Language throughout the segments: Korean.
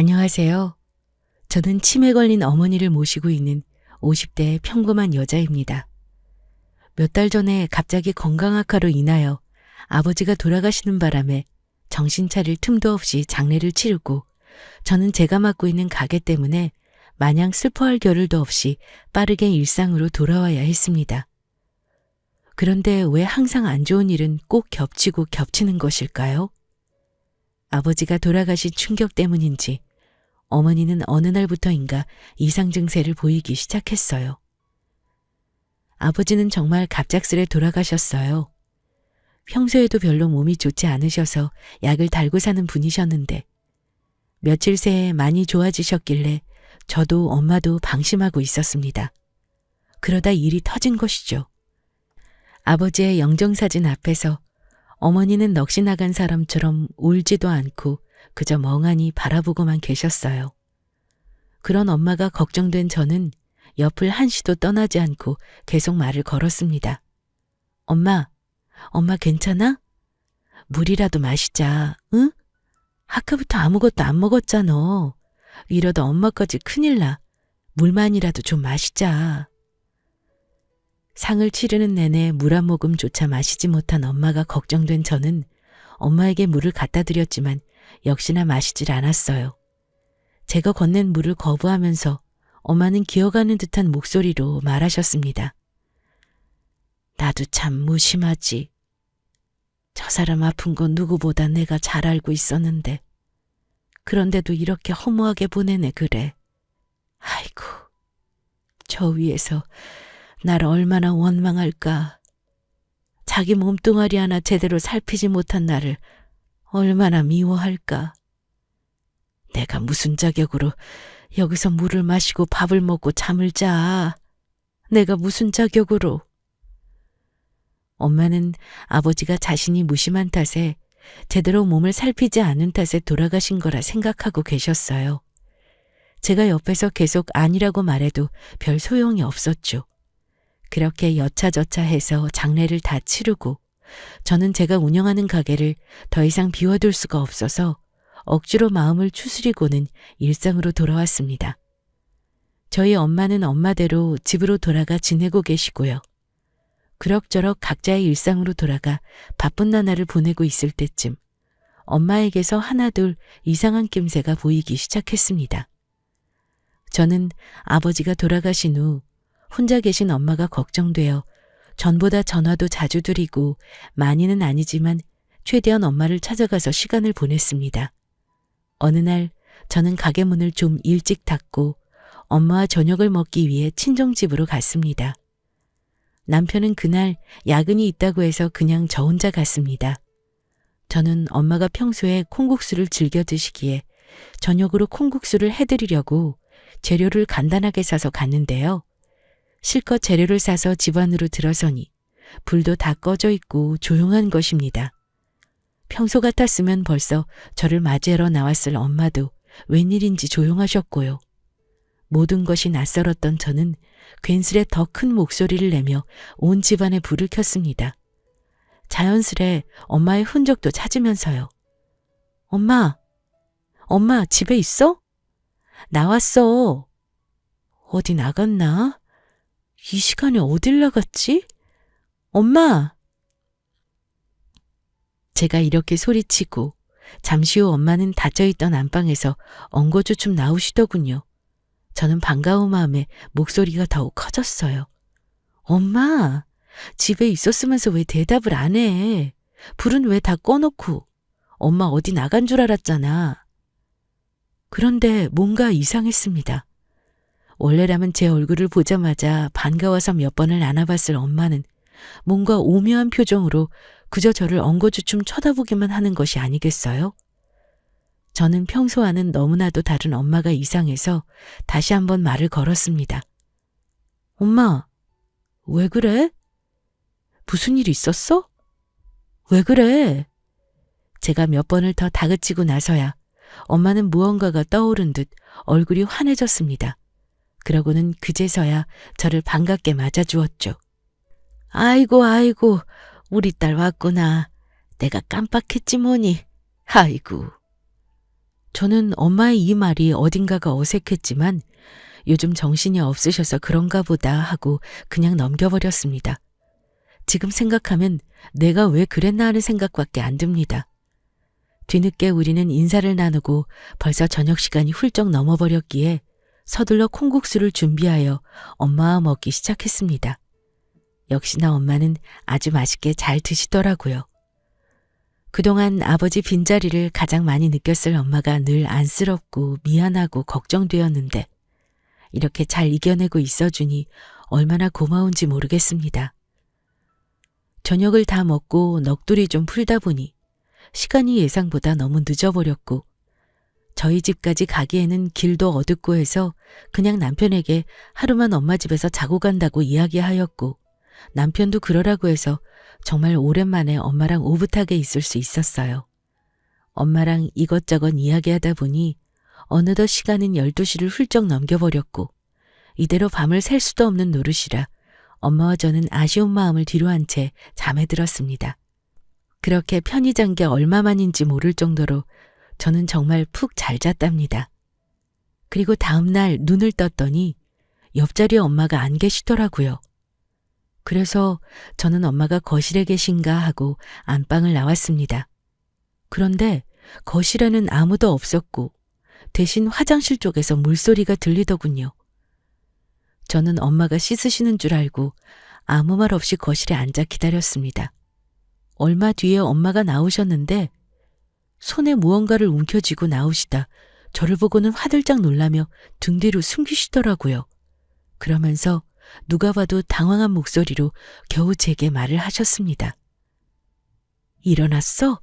안녕하세요. 저는 치매 걸린 어머니를 모시고 있는 50대의 평범한 여자입니다. 몇 달 전에 갑자기 건강악화로 인하여 아버지가 돌아가시는 바람에 정신 차릴 틈도 없이 장례를 치르고 저는 제가 맡고 있는 가게 때문에 마냥 슬퍼할 겨를도 없이 빠르게 일상으로 돌아와야 했습니다. 그런데 왜 항상 안 좋은 일은 꼭 겹치고 겹치는 것일까요? 아버지가 돌아가신 충격 때문인지 어머니는 어느 날부터인가 이상 증세를 보이기 시작했어요. 아버지는 정말 갑작스레 돌아가셨어요. 평소에도 별로 몸이 좋지 않으셔서 약을 달고 사는 분이셨는데 며칠 새에 많이 좋아지셨길래 저도 엄마도 방심하고 있었습니다. 그러다 일이 터진 것이죠. 아버지의 영정사진 앞에서 어머니는 넋이 나간 사람처럼 울지도 않고 그저 멍하니 바라보고만 계셨어요. 그런 엄마가 걱정된 저는 옆을 한시도 떠나지 않고 계속 말을 걸었습니다. 엄마 괜찮아? 물이라도 마시자, 응? 아까부터 아무것도 안 먹었잖아. 이러다 엄마까지 큰일 나. 물만이라도 좀 마시자. 상을 치르는 내내 물 한 모금조차 마시지 못한 엄마가 걱정된 저는 엄마에게 물을 갖다 드렸지만 역시나 마시질 않았어요. 제가 건넨 물을 거부하면서 엄마는 기어가는 듯한 목소리로 말하셨습니다. 나도 참 무심하지. 저 사람 아픈 건 누구보다 내가 잘 알고 있었는데 그런데도 이렇게 허무하게 보내네 그래. 아이고, 저 위에서 날 얼마나 원망할까. 자기 몸뚱아리 하나 제대로 살피지 못한 나를 얼마나 미워할까. 내가 무슨 자격으로 여기서 물을 마시고 밥을 먹고 잠을 자. 내가 무슨 자격으로. 엄마는 아버지가 자신이 무심한 탓에 제대로 몸을 살피지 않은 탓에 돌아가신 거라 생각하고 계셨어요. 제가 옆에서 계속 아니라고 말해도 별 소용이 없었죠. 그렇게 여차저차 해서 장례를 다 치르고 저는 제가 운영하는 가게를 더 이상 비워둘 수가 없어서 억지로 마음을 추스리고는 일상으로 돌아왔습니다. 저희 엄마는 엄마대로 집으로 돌아가 지내고 계시고요. 그럭저럭 각자의 일상으로 돌아가 바쁜 나날을 보내고 있을 때쯤 엄마에게서 하나둘 이상한 낌새가 보이기 시작했습니다. 저는 아버지가 돌아가신 후 혼자 계신 엄마가 걱정되어 전보다 전화도 자주 드리고 많이는 아니지만 최대한 엄마를 찾아가서 시간을 보냈습니다. 어느 날 저는 가게 문을 좀 일찍 닫고 엄마와 저녁을 먹기 위해 친정집으로 갔습니다. 남편은 그날 야근이 있다고 해서 그냥 저 혼자 갔습니다. 저는 엄마가 평소에 콩국수를 즐겨 드시기에 저녁으로 콩국수를 해드리려고 재료를 간단하게 사서 갔는데요. 실컷 재료를 사서 집 안으로 들어서니 불도 다 꺼져 있고 조용한 것입니다. 평소 같았으면 벌써 저를 맞이하러 나왔을 엄마도 웬일인지 조용하셨고요. 모든 것이 낯설었던 저는 괜스레 더 큰 목소리를 내며 온 집안에 불을 켰습니다. 자연스레 엄마의 흔적도 찾으면서요. 엄마 집에 있어? 나왔어. 어디 나갔나? 이 시간에 어딜 나갔지? 엄마! 제가 이렇게 소리치고 잠시 후 엄마는 닫혀있던 안방에서 엉거주춤 나오시더군요. 저는 반가운 마음에 목소리가 더욱 커졌어요. 엄마! 집에 있었으면서 왜 대답을 안 해? 불은 왜 다 꺼놓고? 엄마 어디 나간 줄 알았잖아. 그런데 뭔가 이상했습니다. 원래라면 제 얼굴을 보자마자 반가워서 몇 번을 안아봤을 엄마는 뭔가 오묘한 표정으로 그저 저를 엉거주춤 쳐다보기만 하는 것이 아니겠어요? 저는 평소와는 너무나도 다른 엄마가 이상해서 다시 한번 말을 걸었습니다. 엄마, 왜 그래? 무슨 일 있었어? 왜 그래? 제가 몇 번을 더 다그치고 나서야 엄마는 무언가가 떠오른 듯 얼굴이 환해졌습니다. 그러고는 그제서야 저를 반갑게 맞아주었죠. 아이고, 우리 딸 왔구나. 내가 깜빡했지 뭐니. 아이고. 저는 엄마의 이 말이 어딘가가 어색했지만 요즘 정신이 없으셔서 그런가 보다 하고 그냥 넘겨버렸습니다. 지금 생각하면 내가 왜 그랬나 하는 생각밖에 안 듭니다. 뒤늦게 우리는 인사를 나누고 벌써 저녁 시간이 훌쩍 넘어버렸기에 서둘러 콩국수를 준비하여 엄마와 먹기 시작했습니다. 역시나 엄마는 아주 맛있게 잘 드시더라고요. 그동안 아버지 빈자리를 가장 많이 느꼈을 엄마가 늘 안쓰럽고 미안하고 걱정되었는데 이렇게 잘 이겨내고 있어주니 얼마나 고마운지 모르겠습니다. 저녁을 다 먹고 넋두리 좀 풀다 보니 시간이 예상보다 너무 늦어버렸고 저희 집까지 가기에는 길도 어둡고 해서 그냥 남편에게 하루만 엄마 집에서 자고 간다고 이야기하였고 남편도 그러라고 해서 정말 오랜만에 엄마랑 오붓하게 있을 수 있었어요. 엄마랑 이것저것 이야기하다 보니 어느덧 시간은 12시를 훌쩍 넘겨버렸고 이대로 밤을 샐 수도 없는 노릇이라 엄마와 저는 아쉬운 마음을 뒤로한 채 잠에 들었습니다. 그렇게 편히 잔 게 얼마만인지 모를 정도로 저는 정말 푹 잘 잤답니다. 그리고 다음날 눈을 떴더니 옆자리에 엄마가 안 계시더라고요. 그래서 저는 엄마가 거실에 계신가 하고 안방을 나왔습니다. 그런데 거실에는 아무도 없었고 대신 화장실 쪽에서 물소리가 들리더군요. 저는 엄마가 씻으시는 줄 알고 아무 말 없이 거실에 앉아 기다렸습니다. 얼마 뒤에 엄마가 나오셨는데 손에 무언가를 움켜쥐고 나오시다 저를 보고는 화들짝 놀라며 등 뒤로 숨기시더라고요. 그러면서 누가 봐도 당황한 목소리로 겨우 제게 말을 하셨습니다. 일어났어?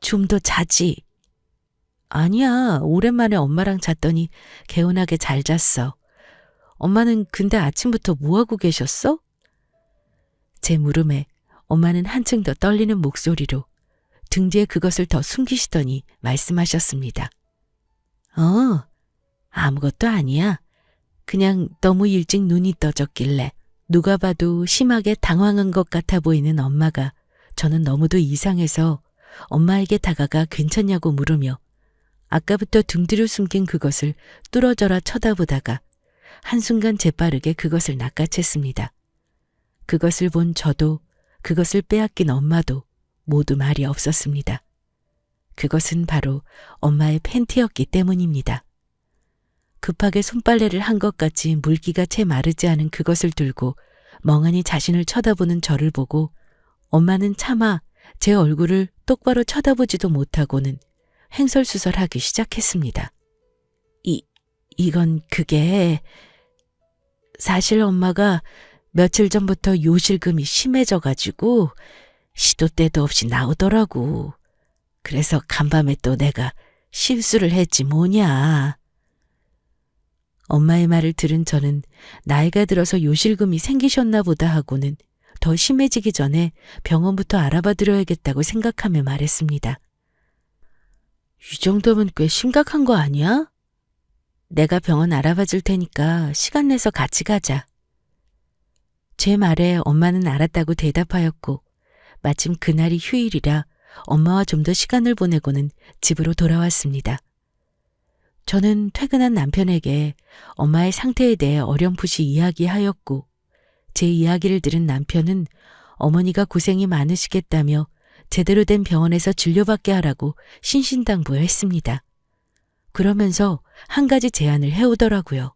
좀 더 자지. 아니야, 오랜만에 엄마랑 잤더니 개운하게 잘 잤어. 엄마는 근데 아침부터 뭐하고 계셨어? 제 물음에 엄마는 한층 더 떨리는 목소리로 등 뒤에 그것을 더 숨기시더니 말씀하셨습니다. 아무것도 아니야. 그냥 너무 일찍 눈이 떠졌길래 누가 봐도 심하게 당황한 것 같아 보이는 엄마가 저는 너무도 이상해서 엄마에게 다가가 괜찮냐고 물으며 아까부터 등 뒤로 숨긴 그것을 뚫어져라 쳐다보다가 한순간 재빠르게 그것을 낚아챘습니다. 그것을 본 저도 그것을 빼앗긴 엄마도 모두 말이 없었습니다. 그것은 바로 엄마의 팬티였기 때문입니다. 급하게 손빨래를 한 것 같이 물기가 채 마르지 않은 그것을 들고 멍하니 자신을 쳐다보는 저를 보고 엄마는 차마 제 얼굴을 똑바로 쳐다보지도 못하고는 횡설수설하기 시작했습니다. 이건 그게 사실 엄마가 며칠 전부터 요실금이 심해져가지고 시도 때도 없이 나오더라고. 그래서 간밤에 또 내가 실수를 했지 뭐냐. 엄마의 말을 들은 저는 나이가 들어서 요실금이 생기셨나 보다 하고는 더 심해지기 전에 병원부터 알아봐 드려야겠다고 생각하며 말했습니다. 이 정도면 꽤 심각한 거 아니야? 내가 병원 알아봐 줄 테니까 시간 내서 같이 가자. 제 말에 엄마는 알았다고 대답하였고 마침 그날이 휴일이라 엄마와 좀 더 시간을 보내고는 집으로 돌아왔습니다. 저는 퇴근한 남편에게 엄마의 상태에 대해 어렴풋이 이야기하였고 제 이야기를 들은 남편은 어머니가 고생이 많으시겠다며 제대로 된 병원에서 진료받게 하라고 신신당부했습니다. 그러면서 한 가지 제안을 해오더라고요.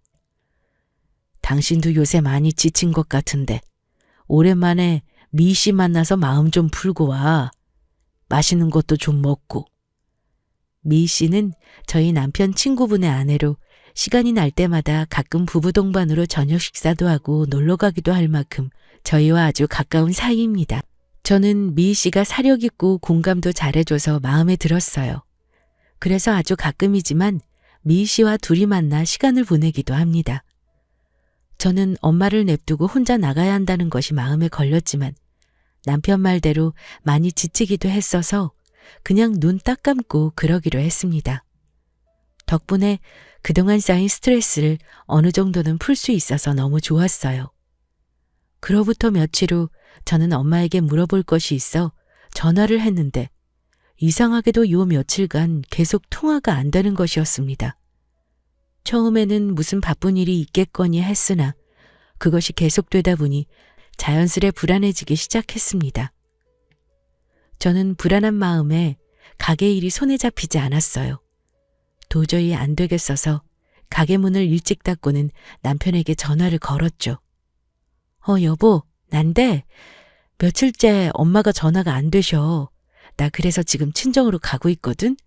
당신도 요새 많이 지친 것 같은데 오랜만에 미 씨 만나서 마음 좀 풀고 와. 맛있는 것도 좀 먹고. 미 씨는 저희 남편 친구분의 아내로 시간이 날 때마다 가끔 부부 동반으로 저녁 식사도 하고 놀러 가기도 할 만큼 저희와 아주 가까운 사이입니다. 저는 미 씨가 사력 있고 공감도 잘해줘서 마음에 들었어요. 그래서 아주 가끔이지만 미 씨와 둘이 만나 시간을 보내기도 합니다. 저는 엄마를 냅두고 혼자 나가야 한다는 것이 마음에 걸렸지만 남편 말대로 많이 지치기도 했어서 그냥 눈 딱 감고 그러기로 했습니다. 덕분에 그동안 쌓인 스트레스를 어느 정도는 풀 수 있어서 너무 좋았어요. 그로부터 며칠 후 저는 엄마에게 물어볼 것이 있어 전화를 했는데 이상하게도 요 며칠간 계속 통화가 안 되는 것이었습니다. 처음에는 무슨 바쁜 일이 있겠거니 했으나 그것이 계속되다 보니 자연스레 불안해지기 시작했습니다. 저는 불안한 마음에 가게 일이 손에 잡히지 않았어요. 도저히 안 되겠어서 가게 문을 일찍 닫고는 남편에게 전화를 걸었죠. 여보, 난데 며칠째 엄마가 전화가 안 되셔. 나 그래서 지금 친정으로 가고 있거든.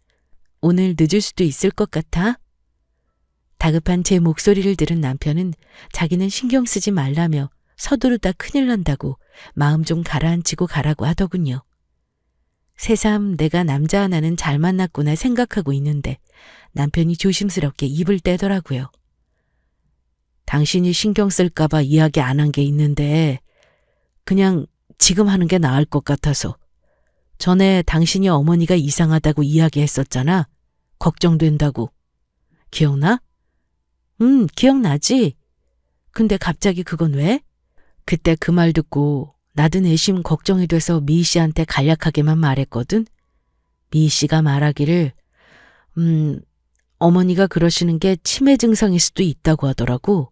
오늘 늦을 수도 있을 것 같아. 다급한 제 목소리를 들은 남편은 자기는 신경 쓰지 말라며 서두르다 큰일 난다고 마음 좀 가라앉히고 가라고 하더군요. 새삼 내가 남자 하나는 잘 만났구나 생각하고 있는데 남편이 조심스럽게 입을 떼더라고요. 당신이 신경 쓸까봐 이야기 안 한 게 있는데 그냥 지금 하는 게 나을 것 같아서. 전에 당신이 어머니가 이상하다고 이야기했었잖아. 걱정된다고. 기억나? 기억나지? 근데 갑자기 그건 왜? 그때 그 말 듣고 나도 내심 걱정이 돼서 미희 씨한테 간략하게만 말했거든. 미희 씨가 말하기를 어머니가 그러시는 게 치매 증상일 수도 있다고 하더라고.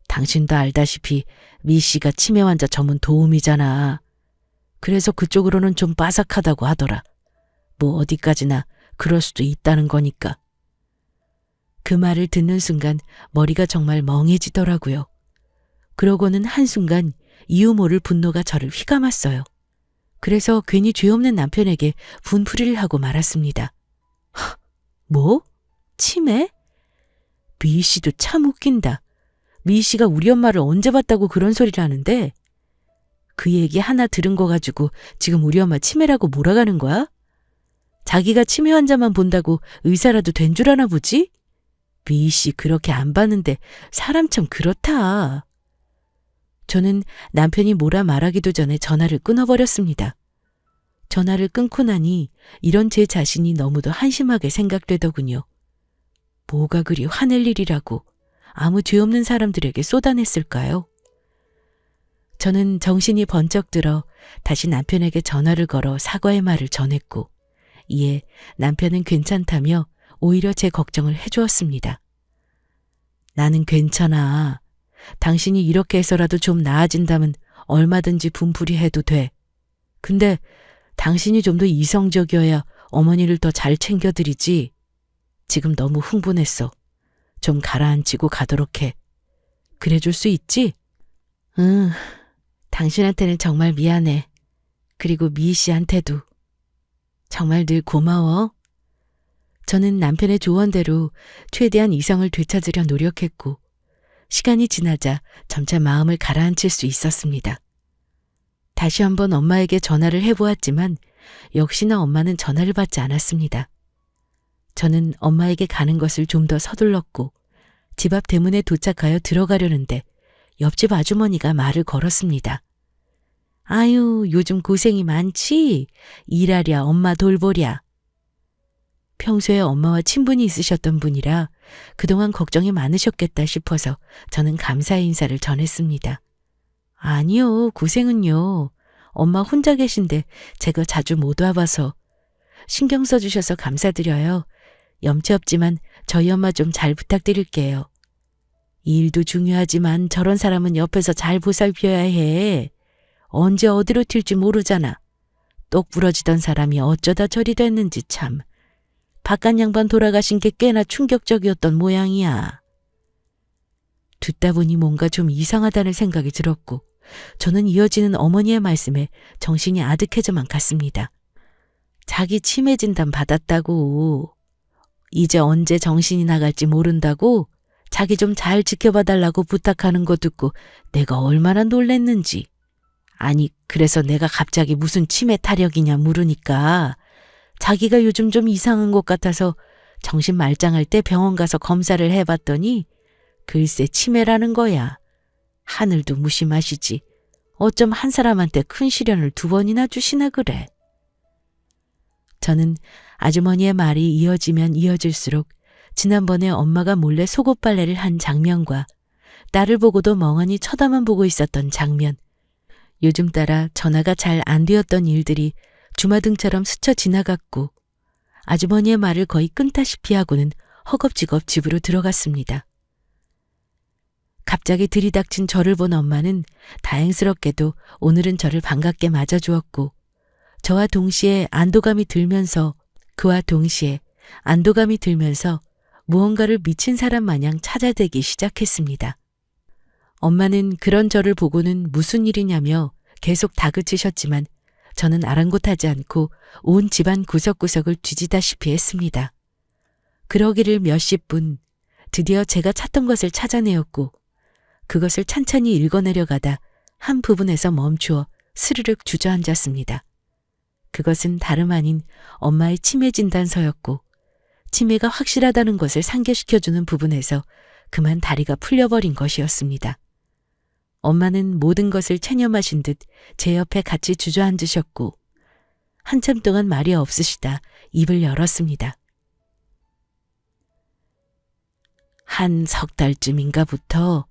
당신도 알다시피 미희 씨가 치매 환자 전문 도우미잖아. 그래서 그쪽으로는 좀 빠삭하다고 하더라. 뭐 어디까지나 그럴 수도 있다는 거니까. 그 말을 듣는 순간 머리가 정말 멍해지더라고요. 그러고는 한순간 이유 모를 분노가 저를 휘감았어요. 그래서 괜히 죄 없는 남편에게 분풀이를 하고 말았습니다. 뭐? 치매? 미희 씨도 참 웃긴다. 미희 씨가 우리 엄마를 언제 봤다고 그런 소리를 하는데 그 얘기 하나 들은 거 가지고 지금 우리 엄마 치매라고 몰아가는 거야? 자기가 치매 환자만 본다고 의사라도 된 줄 아나 보지? 미희 씨 그렇게 안 봤는데 사람 참 그렇다. 저는 남편이 뭐라 말하기도 전에 전화를 끊어버렸습니다. 전화를 끊고 나니 이런 제 자신이 너무도 한심하게 생각되더군요. 뭐가 그리 화낼 일이라고 아무 죄 없는 사람들에게 쏟아냈을까요? 저는 정신이 번쩍 들어 다시 남편에게 전화를 걸어 사과의 말을 전했고 이에 남편은 괜찮다며 오히려 제 걱정을 해주었습니다. 나는 괜찮아. 당신이 이렇게 해서라도 좀 나아진다면 얼마든지 분풀이 해도 돼. 근데 당신이 좀 더 이성적이어야 어머니를 더 잘 챙겨드리지. 지금 너무 흥분했어. 좀 가라앉히고 가도록 해. 그래줄 수 있지? 응. 당신한테는 정말 미안해. 그리고 미희 씨한테도. 정말 늘 고마워. 저는 남편의 조언대로 최대한 이성을 되찾으려 노력했고 시간이 지나자 점차 마음을 가라앉힐 수 있었습니다. 다시 한번 엄마에게 전화를 해보았지만 역시나 엄마는 전화를 받지 않았습니다. 저는 엄마에게 가는 것을 좀 더 서둘렀고 집 앞 대문에 도착하여 들어가려는데 옆집 아주머니가 말을 걸었습니다. 아유, 요즘 고생이 많지? 일하랴 엄마 돌보랴. 평소에 엄마와 친분이 있으셨던 분이라 그동안 걱정이 많으셨겠다 싶어서 저는 감사의 인사를 전했습니다. 아니요, 고생은요. 엄마 혼자 계신데 제가 자주 못 와봐서. 신경 써주셔서 감사드려요. 염치 없지만 저희 엄마 좀 잘 부탁드릴게요. 이 일도 중요하지만 저런 사람은 옆에서 잘 보살펴야 해. 언제 어디로 튈지 모르잖아. 똑 부러지던 사람이 어쩌다 저리 됐는지 참. 바깥 양반 돌아가신 게 꽤나 충격적이었던 모양이야. 듣다 보니 뭔가 좀 이상하다는 생각이 들었고 저는 이어지는 어머니의 말씀에 정신이 아득해져만 갔습니다. 자기 치매 진단 받았다고. 이제 언제 정신이 나갈지 모른다고 자기 좀 잘 지켜봐달라고 부탁하는 거 듣고 내가 얼마나 놀랬는지. 아니 그래서 내가 갑자기 무슨 치매 타령이냐 물으니까 자기가 요즘 좀 이상한 것 같아서 정신 말짱할 때 병원 가서 검사를 해봤더니 글쎄 치매라는 거야. 하늘도 무심하시지. 어쩜 한 사람한테 큰 시련을 2번이나 주시나 그래. 저는 아주머니의 말이 이어지면 이어질수록 지난번에 엄마가 몰래 속옷 빨래를 한 장면과 딸을 보고도 멍하니 쳐다만 보고 있었던 장면, 요즘 따라 전화가 잘 안 되었던 일들이 주마등처럼 스쳐 지나갔고 아주머니의 말을 거의 끊다시피 하고는 허겁지겁 집으로 들어갔습니다. 갑자기 들이닥친 저를 본 엄마는 다행스럽게도 오늘은 저를 반갑게 맞아주었고 그와 동시에 안도감이 들면서 무언가를 미친 사람 마냥 찾아대기 시작했습니다. 엄마는 그런 저를 보고는 무슨 일이냐며 계속 다그치셨지만 저는 아랑곳하지 않고 온 집안 구석구석을 뒤지다시피 했습니다. 그러기를 몇십 분, 드디어 제가 찾던 것을 찾아내었고 그것을 찬찬히 읽어내려가다 한 부분에서 멈추어 스르륵 주저앉았습니다. 그것은 다름 아닌 엄마의 치매 진단서였고 치매가 확실하다는 것을 상기시켜주는 부분에서 그만 다리가 풀려버린 것이었습니다. 엄마는 모든 것을 체념하신 듯 제 옆에 같이 주저앉으셨고 한참 동안 말이 없으시다 입을 열었습니다. 한 석 달쯤인가부터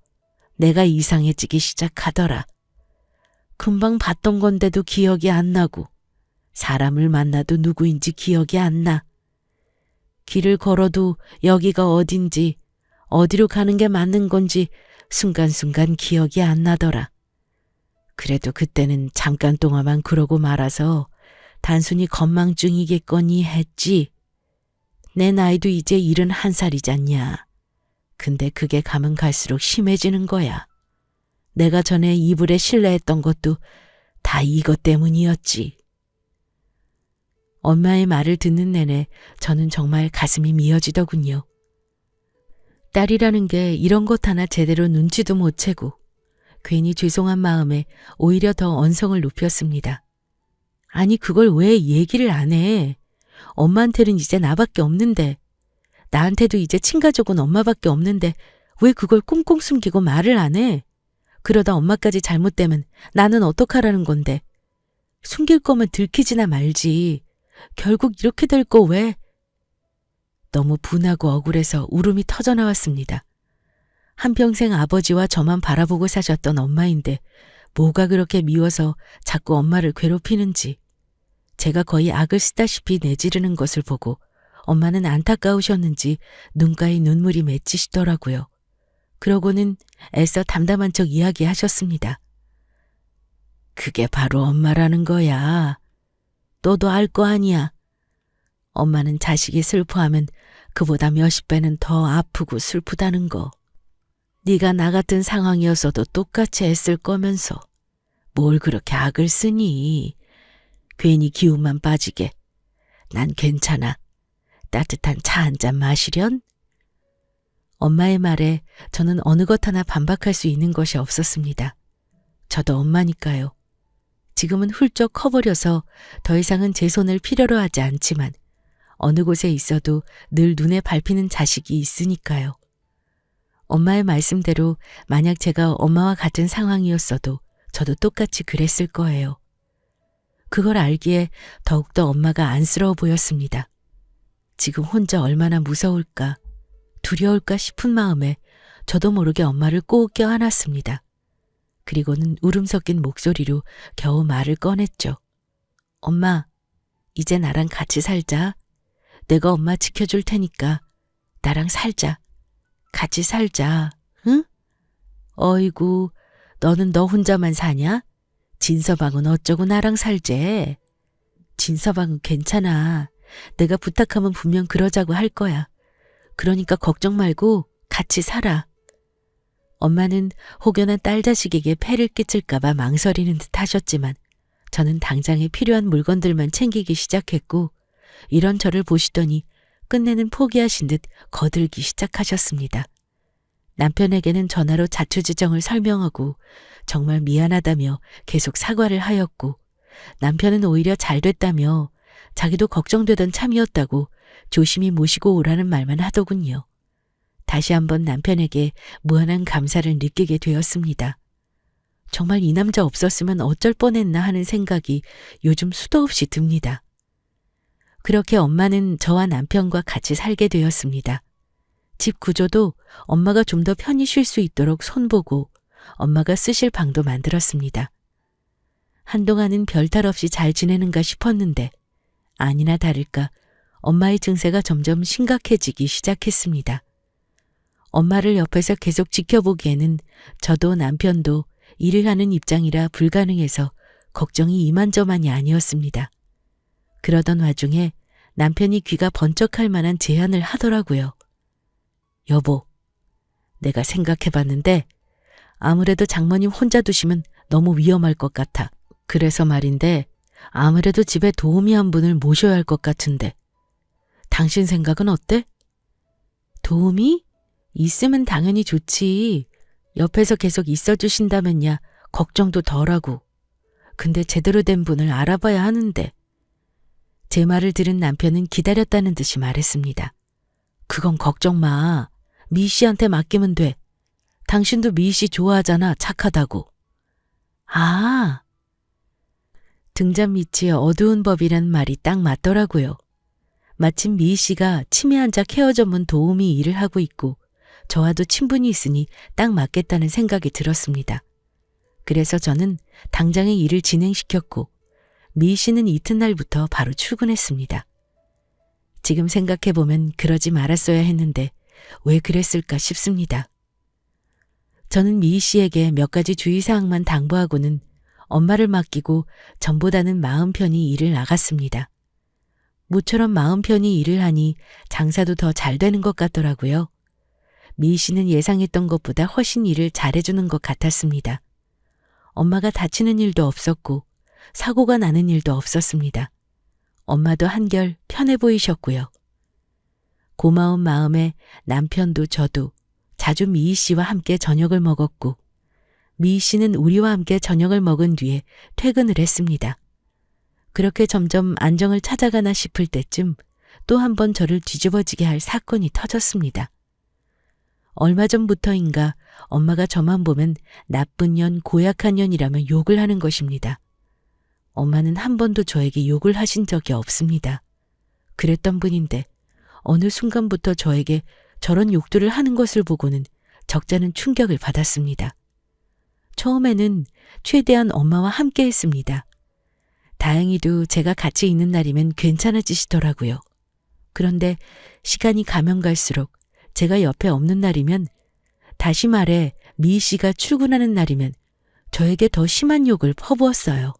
내가 이상해지기 시작하더라. 금방 봤던 건데도 기억이 안 나고 사람을 만나도 누구인지 기억이 안 나. 길을 걸어도 여기가 어딘지 어디로 가는 게 맞는 건지 순간순간 기억이 안 나더라. 그래도 그때는 잠깐 동안만 그러고 말아서 단순히 건망증이겠거니 했지. 내 나이도 이제 71살이잖냐. 근데 그게 가면 갈수록 심해지는 거야. 내가 전에 이불에 실내했던 것도 다 이것 때문이었지. 엄마의 말을 듣는 내내 저는 정말 가슴이 미어지더군요. 딸이라는 게 이런 것 하나 제대로 눈치도 못 채고 괜히 죄송한 마음에 오히려 더 언성을 높였습니다. 아니 그걸 왜 얘기를 안 해? 엄마한테는 이제 나밖에 없는데 나한테도 이제 친가족은 엄마밖에 없는데 왜 그걸 꽁꽁 숨기고 말을 안 해? 그러다 엄마까지 잘못되면 나는 어떡하라는 건데. 숨길 거면 들키지나 말지. 결국 이렇게 될 거 왜? 너무 분하고 억울해서 울음이 터져나왔습니다. 한평생 아버지와 저만 바라보고 사셨던 엄마인데 뭐가 그렇게 미워서 자꾸 엄마를 괴롭히는지. 제가 거의 악을 쓰다시피 내지르는 것을 보고 엄마는 안타까우셨는지 눈가에 눈물이 맺히시더라고요. 그러고는 애써 담담한 척 이야기하셨습니다. 그게 바로 엄마라는 거야. 너도 알 거 아니야. 엄마는 자식이 슬퍼하면 그보다 몇십 배는 더 아프고 슬프다는 거. 네가 나 같은 상황이었어도 똑같이 애쓸 거면서 뭘 그렇게 악을 쓰니. 괜히 기운만 빠지게. 난 괜찮아. 따뜻한 차 한 잔 마시련? 엄마의 말에 저는 어느 것 하나 반박할 수 있는 것이 없었습니다. 저도 엄마니까요. 지금은 훌쩍 커버려서 더 이상은 제 손을 필요로 하지 않지만 어느 곳에 있어도 늘 눈에 밟히는 자식이 있으니까요. 엄마의 말씀대로 만약 제가 엄마와 같은 상황이었어도 저도 똑같이 그랬을 거예요. 그걸 알기에 더욱더 엄마가 안쓰러워 보였습니다. 지금 혼자 얼마나 무서울까, 두려울까 싶은 마음에 저도 모르게 엄마를 꼭 껴안았습니다. 그리고는 울음 섞인 목소리로 겨우 말을 꺼냈죠. 엄마, 이제 나랑 같이 살자. 내가 엄마 지켜줄 테니까 나랑 살자. 같이 살자. 응? 어이구, 너는 너 혼자만 사냐? 진서방은 어쩌고 나랑 살재? 진서방은 괜찮아. 내가 부탁하면 분명 그러자고 할 거야. 그러니까 걱정 말고 같이 살아. 엄마는 혹여나 딸 자식에게 폐를 끼칠까봐 망설이는 듯 하셨지만 저는 당장에 필요한 물건들만 챙기기 시작했고 이런 저를 보시더니 끝내는 포기하신 듯 거들기 시작하셨습니다. 남편에게는 전화로 자초지정을 설명하고 정말 미안하다며 계속 사과를 하였고 남편은 오히려 잘 됐다며 자기도 걱정되던 참이었다고 조심히 모시고 오라는 말만 하더군요. 다시 한번 남편에게 무한한 감사를 느끼게 되었습니다. 정말 이 남자 없었으면 어쩔 뻔했나 하는 생각이 요즘 수도 없이 듭니다. 그렇게 엄마는 저와 남편과 같이 살게 되었습니다. 집 구조도 엄마가 좀 더 편히 쉴 수 있도록 손보고 엄마가 쓰실 방도 만들었습니다. 한동안은 별탈 없이 잘 지내는가 싶었는데 아니나 다를까 엄마의 증세가 점점 심각해지기 시작했습니다. 엄마를 옆에서 계속 지켜보기에는 저도 남편도 일을 하는 입장이라 불가능해서 걱정이 이만저만이 아니었습니다. 그러던 와중에 남편이 귀가 번쩍할 만한 제안을 하더라고요. 여보, 내가 생각해봤는데 아무래도 장모님 혼자 두시면 너무 위험할 것 같아. 그래서 말인데 아무래도 집에 도우미 한 분을 모셔야 할 것 같은데 당신 생각은 어때? 도우미? 있으면 당연히 좋지. 옆에서 계속 있어주신다면야 걱정도 덜하고. 근데 제대로 된 분을 알아봐야 하는데. 제 말을 들은 남편은 기다렸다는 듯이 말했습니다. 그건 걱정 마. 미 씨한테 맡기면 돼. 당신도 미 씨 좋아하잖아. 착하다고. 아. 등잔 밑이 어두운 법이란 말이 딱 맞더라고요. 마침 미 씨가 치매 환자 케어 전문 도우미 일을 하고 있고 저와도 친분이 있으니 딱 맞겠다는 생각이 들었습니다. 그래서 저는 당장의 일을 진행시켰고 미 씨는 이튿날부터 바로 출근했습니다. 지금 생각해보면 그러지 말았어야 했는데 왜 그랬을까 싶습니다. 저는 미 씨에게 몇 가지 주의사항만 당부하고는 엄마를 맡기고 전보다는 마음 편히 일을 나갔습니다. 모처럼 마음 편히 일을 하니 장사도 더 잘 되는 것 같더라고요. 미 씨는 예상했던 것보다 훨씬 일을 잘해주는 것 같았습니다. 엄마가 다치는 일도 없었고 사고가 나는 일도 없었습니다. 엄마도 한결 편해 보이셨고요. 고마운 마음에 남편도 저도 자주 미희 씨와 함께 저녁을 먹었고 미희 씨는 우리와 함께 저녁을 먹은 뒤에 퇴근을 했습니다. 그렇게 점점 안정을 찾아가나 싶을 때쯤 또 한 번 저를 뒤집어지게 할 사건이 터졌습니다. 얼마 전부터인가 엄마가 저만 보면 나쁜 년, 고약한 년이라며 욕을 하는 것입니다. 엄마는 한 번도 저에게 욕을 하신 적이 없습니다. 그랬던 분인데 어느 순간부터 저에게 저런 욕들을 하는 것을 보고는 적잖은 충격을 받았습니다. 처음에는 최대한 엄마와 함께 했습니다. 다행히도 제가 같이 있는 날이면 괜찮아지시더라고요. 그런데 시간이 가면 갈수록 제가 옆에 없는 날이면, 다시 말해 미희 씨가 출근하는 날이면 저에게 더 심한 욕을 퍼부었어요.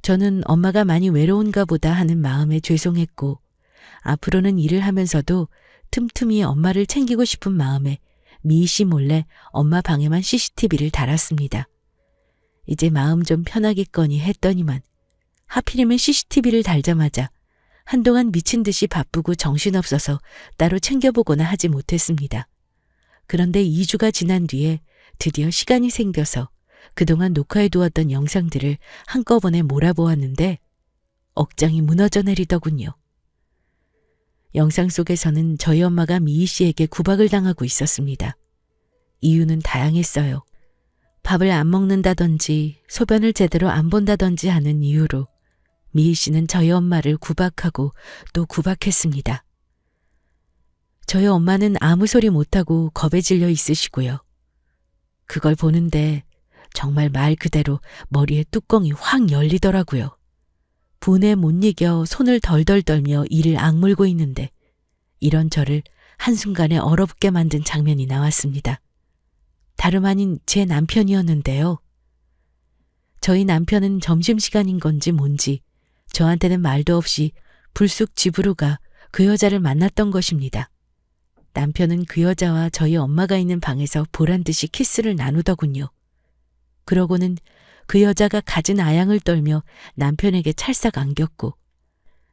저는 엄마가 많이 외로운가 보다 하는 마음에 죄송했고 앞으로는 일을 하면서도 틈틈이 엄마를 챙기고 싶은 마음에 미희 씨 몰래 엄마 방에만 CCTV를 달았습니다. 이제 마음 좀 편하겠거니 했더니만 하필이면 CCTV를 달자마자 한동안 미친 듯이 바쁘고 정신없어서 따로 챙겨보거나 하지 못했습니다. 그런데 2주가 지난 뒤에 드디어 시간이 생겨서 그동안 녹화해두었던 영상들을 한꺼번에 몰아보았는데 억장이 무너져 내리더군요. 영상 속에서는 저희 엄마가 미희 씨에게 구박을 당하고 있었습니다. 이유는 다양했어요. 밥을 안 먹는다든지 소변을 제대로 안 본다든지 하는 이유로 미희 씨는 저희 엄마를 구박하고 또 구박했습니다. 저희 엄마는 아무 소리 못하고 겁에 질려 있으시고요. 그걸 보는데 정말 말 그대로 머리에 뚜껑이 확 열리더라고요. 분에 못 이겨 손을 덜덜 떨며 이를 악물고 있는데 이런 저를 한순간에 얼어붙게 만든 장면이 나왔습니다. 다름 아닌 제 남편이었는데요. 저희 남편은 점심시간인 건지 뭔지 저한테는 말도 없이 불쑥 집으로 가 그 여자를 만났던 것입니다. 남편은 그 여자와 저희 엄마가 있는 방에서 보란듯이 키스를 나누더군요. 그러고는 그 여자가 갖은 아양을 떨며 남편에게 찰싹 안겼고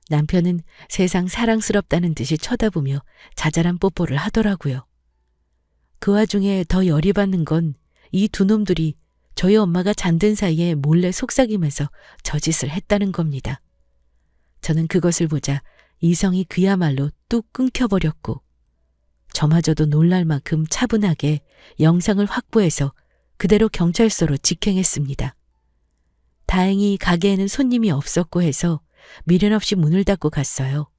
남편은 세상 사랑스럽다는 듯이 쳐다보며 자잘한 뽀뽀를 하더라고요. 그 와중에 더 열이 받는 건 이 두 놈들이 저희 엄마가 잠든 사이에 몰래 속삭이면서 저짓을 했다는 겁니다. 저는 그것을 보자 이성이 그야말로 뚝 끊겨버렸고 저마저도 놀랄 만큼 차분하게 영상을 확보해서 그대로 경찰서로 직행했습니다. 다행히 가게에는 손님이 없었고 해서 미련 없이 문을 닫고 갔어요.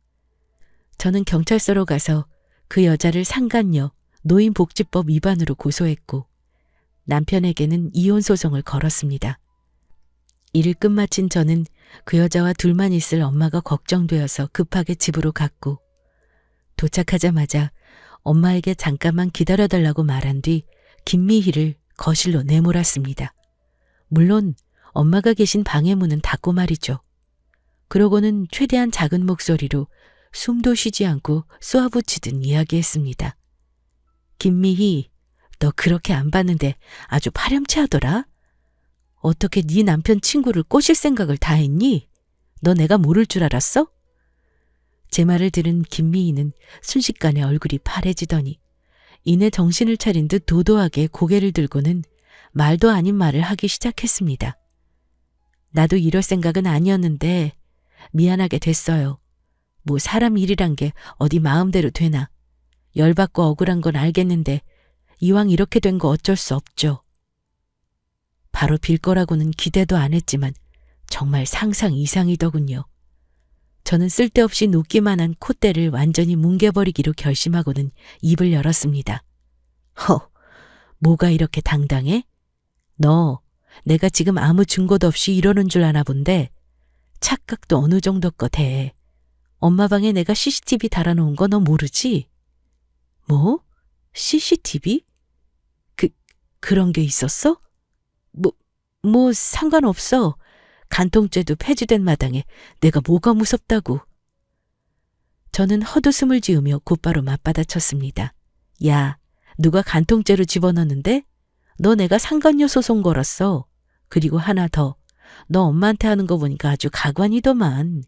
저는 경찰서로 가서 그 여자를 상간녀, 노인복지법 위반으로 고소했고 남편에게는 이혼 소송을 걸었습니다. 일을 끝마친 저는 그 여자와 둘만 있을 엄마가 걱정되어서 급하게 집으로 갔고, 도착하자마자 엄마에게 잠깐만 기다려달라고 말한 뒤 김미희를 거실로 내몰았습니다. 물론 엄마가 계신 방의 문은 닫고 말이죠. 그러고는 최대한 작은 목소리로 숨도 쉬지 않고 쏘아붙이듯 이야기했습니다. 김미희, 너 그렇게 안 봤는데 아주 파렴치하더라? 어떻게 네 남편 친구를 꼬실 생각을 다 했니? 너 내가 모를 줄 알았어? 제 말을 들은 김미희는 순식간에 얼굴이 파래지더니 이내 정신을 차린 듯 도도하게 고개를 들고는 말도 아닌 말을 하기 시작했습니다. 나도 이럴 생각은 아니었는데 미안하게 됐어요. 뭐 사람 일이란 게 어디 마음대로 되나. 열받고 억울한 건 알겠는데 이왕 이렇게 된 거 어쩔 수 없죠. 바로 빌 거라고는 기대도 안 했지만 정말 상상 이상이더군요. 저는 쓸데없이 놓기만 한 콧대를 완전히 뭉개버리기로 결심하고는 입을 열었습니다. 뭐가 이렇게 당당해? 너, 내가 지금 아무 증거도 없이 이러는 줄 아나 본데 착각도 어느 정도 것 해. 엄마 방에 내가 CCTV 달아놓은 거 너 모르지? 뭐? CCTV? 그런 게 있었어? 뭐 상관없어. 간통죄도 폐지된 마당에 내가 뭐가 무섭다고. 저는 헛웃음을 지으며 곧바로 맞받아쳤습니다. 야, 누가 간통죄로 집어넣는데? 너 내가 상간녀 소송 걸었어. 그리고 하나 더. 너 엄마한테 하는 거 보니까 아주 가관이더만.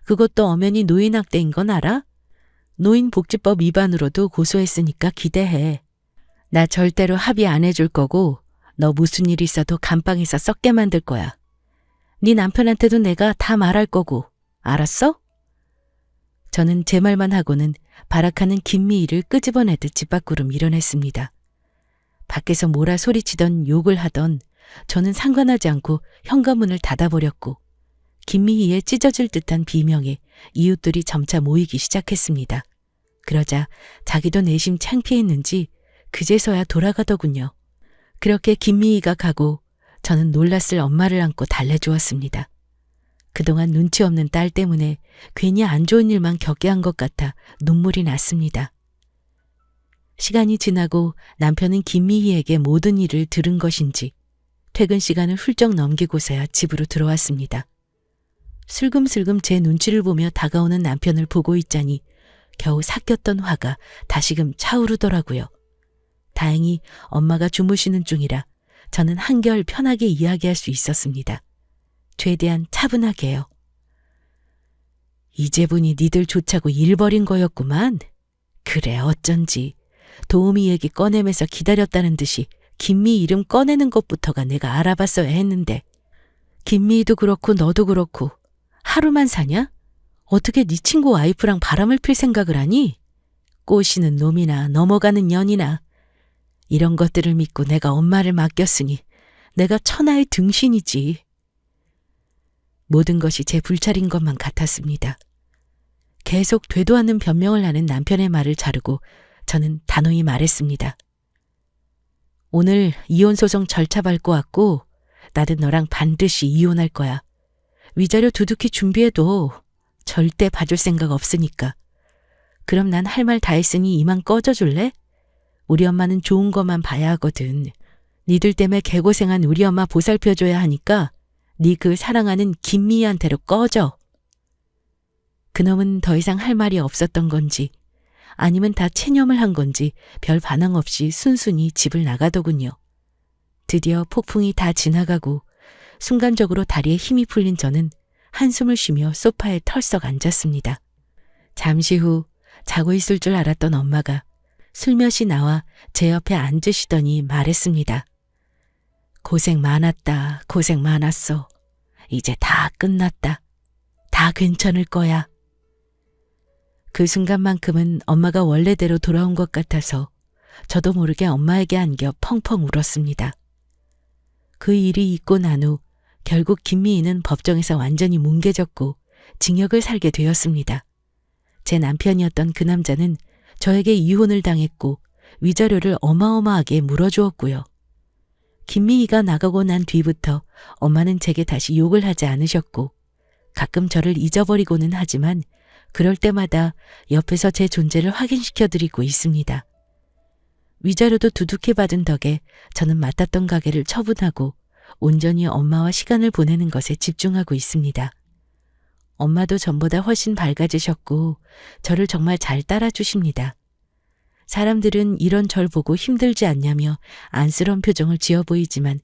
그것도 엄연히 노인학대인 건 알아? 노인복지법 위반으로도 고소했으니까 기대해. 나 절대로 합의 안 해줄 거고 너 무슨 일 있어도 감방에서 썩게 만들 거야. 네 남편한테도 내가 다 말할 거고. 알았어? 저는 제 말만 하고는 발악하는 김미희를 끄집어내듯 집 밖으로 밀어냈습니다. 밖에서 뭐라 소리치던 욕을 하던 저는 상관하지 않고 현관문을 닫아버렸고 김미희의 찢어질 듯한 비명에 이웃들이 점차 모이기 시작했습니다. 그러자 자기도 내심 창피했는지 그제서야 돌아가더군요. 그렇게 김미희가 가고 저는 놀랐을 엄마를 안고 달래주었습니다. 그동안 눈치 없는 딸 때문에 괜히 안 좋은 일만 겪게 한 것 같아 눈물이 났습니다. 시간이 지나고 남편은 김미희에게 모든 일을 들은 것인지 퇴근 시간을 훌쩍 넘기고서야 집으로 들어왔습니다. 슬금슬금 제 눈치를 보며 다가오는 남편을 보고 있자니 겨우 삭혔던 화가 다시금 차오르더라고요. 다행히 엄마가 주무시는 중이라 저는 한결 편하게 이야기할 수 있었습니다. 최대한 차분하게요. 이제 보니 니들 좋자고 일 벌인 거였구만. 그래 어쩐지 도우미 얘기 꺼내면서 기다렸다는 듯이 김미 이름 꺼내는 것부터가 내가 알아봤어야 했는데 김미도 그렇고 너도 그렇고 하루만 사냐? 어떻게 네 친구 와이프랑 바람을 필 생각을 하니? 꼬시는 놈이나 넘어가는 년이나 이런 것들을 믿고 내가 엄마를 맡겼으니 내가 천하의 등신이지. 모든 것이 제 불찰인 것만 같았습니다. 계속 되도 않는 변명을 하는 남편의 말을 자르고 저는 단호히 말했습니다. 오늘 이혼소송 절차 밟고 왔고 나는 너랑 반드시 이혼할 거야. 위자료 두둑히 준비해도 절대 봐줄 생각 없으니까. 그럼 난 할 말 다 했으니 이만 꺼져줄래? 우리 엄마는 좋은 것만 봐야 하거든. 니들 때문에 개고생한 우리 엄마 보살펴줘야 하니까 니 그 사랑하는 김미희한테로 꺼져. 그놈은 더 이상 할 말이 없었던 건지 아니면 다 체념을 한 건지 별 반응 없이 순순히 집을 나가더군요. 드디어 폭풍이 다 지나가고 순간적으로 다리에 힘이 풀린 저는 한숨을 쉬며 소파에 털썩 앉았습니다. 잠시 후 자고 있을 줄 알았던 엄마가 슬며시 나와 제 옆에 앉으시더니 말했습니다. 고생 많았다. 고생 많았어. 이제 다 끝났다. 다 괜찮을 거야. 그 순간만큼은 엄마가 원래대로 돌아온 것 같아서 저도 모르게 엄마에게 안겨 펑펑 울었습니다. 그 일이 있고 난 후 결국 김미희는 법정에서 완전히 뭉개졌고 징역을 살게 되었습니다. 제 남편이었던 그 남자는 저에게 이혼을 당했고 위자료를 어마어마하게 물어주었고요. 김미희가 나가고 난 뒤부터 엄마는 제게 다시 욕을 하지 않으셨고 가끔 저를 잊어버리고는 하지만 그럴 때마다 옆에서 제 존재를 확인시켜 드리고 있습니다. 위자료도 두둑히 받은 덕에 저는 맡았던 가게를 처분하고 온전히 엄마와 시간을 보내는 것에 집중하고 있습니다. 엄마도 전보다 훨씬 밝아지셨고 저를 정말 잘 따라주십니다. 사람들은 이런 절 보고 힘들지 않냐며 안쓰러운 표정을 지어 보이지만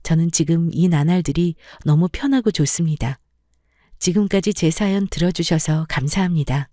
저는 지금 이 나날들이 너무 편하고 좋습니다. 지금까지 제 사연 들어주셔서 감사합니다.